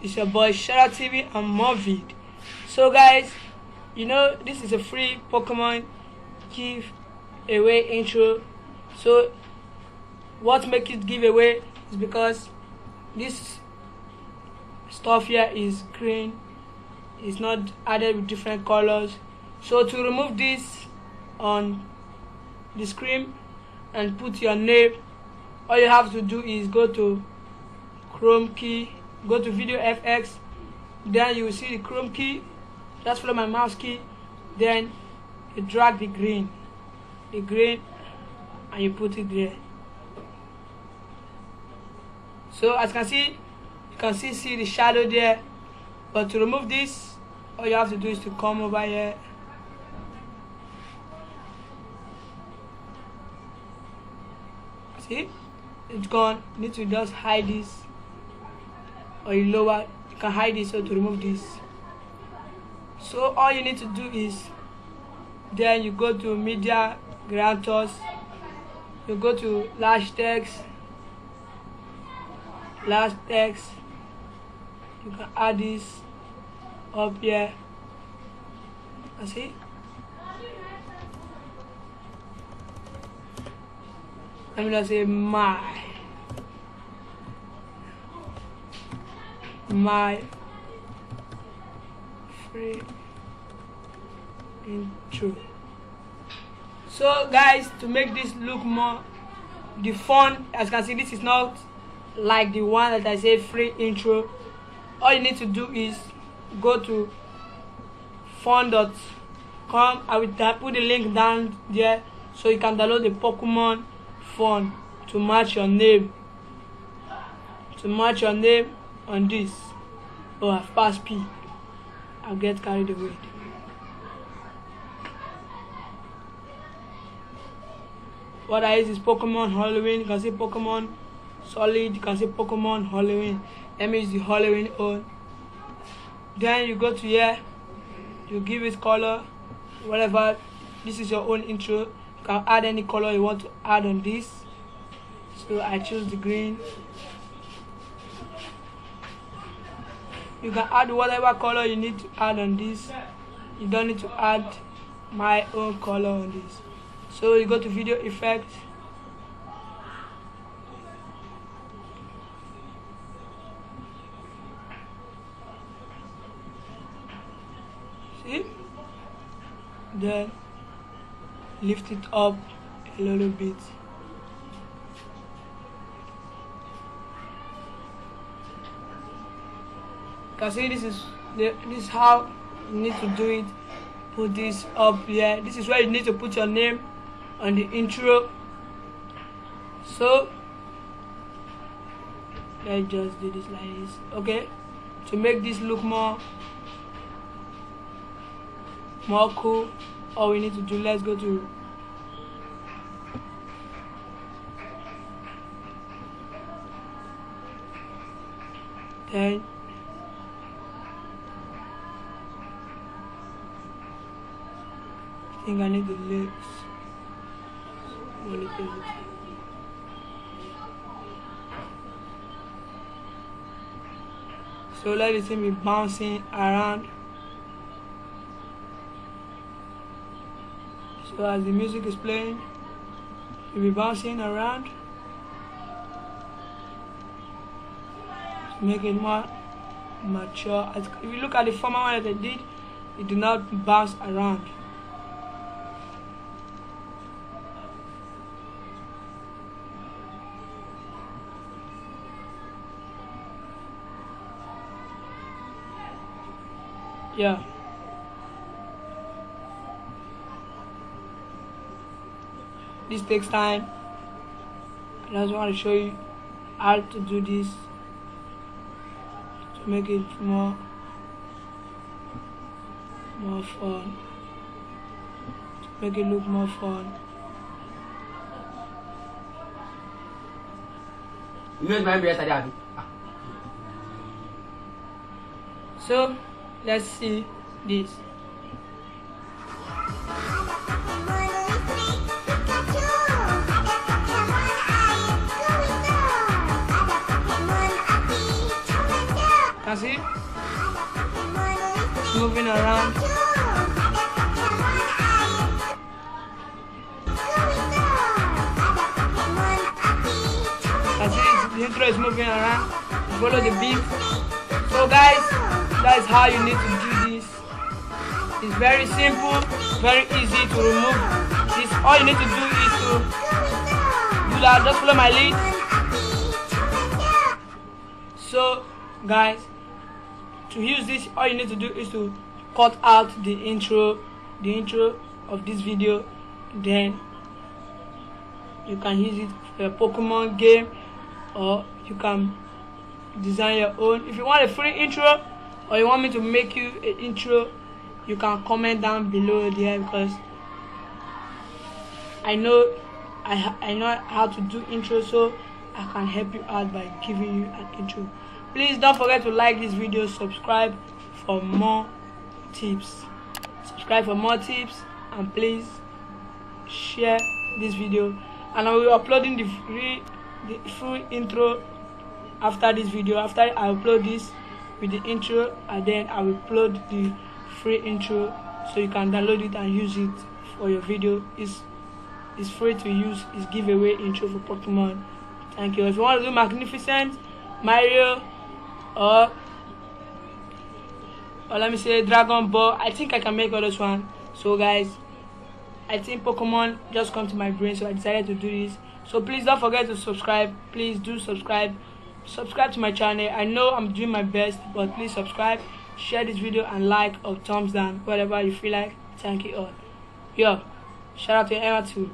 It's your boy Shara TV and Movid. So guys, you know this is a free Pokemon giveaway intro. So what makes it giveaway is because this stuff here is green. It's not added with different colors. So to remove this on the screen and put your name, all you have to do is go to Chrome key, go to Video FX, then you will see the Chrome key, just follow my mouse key, then you drag the green, and you put it there. So as you can see, see the shadow there. But to remove this, all you have to do is to come over here. See, it's gone. You need to just hide this, or you lower. You can hide this, so to remove this. So all you need to do is, then you go to Media Creators. You go to large text. You can add this up here. See? Let me just say my free intro. So guys, to make this look more the font, as you can see, this is not like the one that I say free intro. All you need to do is go to font.com. I will put the link down there so you can download the Pokemon font to match your name. On this. Oh, I've passed P. I'll get carried away. What I use is Pokemon Halloween. You can see Pokemon Solid. You can see Pokemon Halloween. Let me use the Halloween on. Then you go to here. You give it color, whatever. This is your own intro. You can add any color you want to add on this. So I choose the green. You can add whatever color you need to add on this. You don't need to add my own color on this. So you go to Video Effect. See? Then lift it up a little bit. You can see this is how you need to do it. Put this up here. This is where you need to put your name on the intro. So let's just do this like this. Okay, to make this look more cool, all we need to do, let's go to then I think I need the lips. So let it be bouncing around. So as the music is playing, you'll be bouncing around to make it more mature. If you look at the former one that I did, it did not bounce around. Yeah. This takes time. I just want to show you how to do this to make it more fun. To make it look more fun. So let's see this. can see it's moving around. Can see the intro is moving around. Follow the beat. So guys, that is how you need to do this. It's very simple, very easy to remove this. All you need to do is to do that. Just follow my lead. So guys, to use this, all you need to do is to cut out the intro of this video. Then you can use it for a Pokemon game, or you can design your own. If you want a free intro, or you want me to make you an intro, you can comment down below there, because I know how to do intro, so I can help you out by giving you an intro. Please don't forget to like this video, subscribe for more tips. And please share this video. And I will be uploading the free intro after this video. After I upload this with the intro, and then I will upload the free intro, so you can download it and use it for your video. It's free to use. It's giveaway intro for Pokemon. Thank you. If you want to do Magnificent, Mario, or let me say Dragon Ball, I think I can make all this one. So guys, I think Pokemon just come to my brain, so I decided to do this. So please don't forget to subscribe. Please do subscribe to my channel. I know I'm doing my best, but please subscribe, share this video, and like or thumbs down, whatever you feel like. Thank you all. Yo, shout out to Emma too.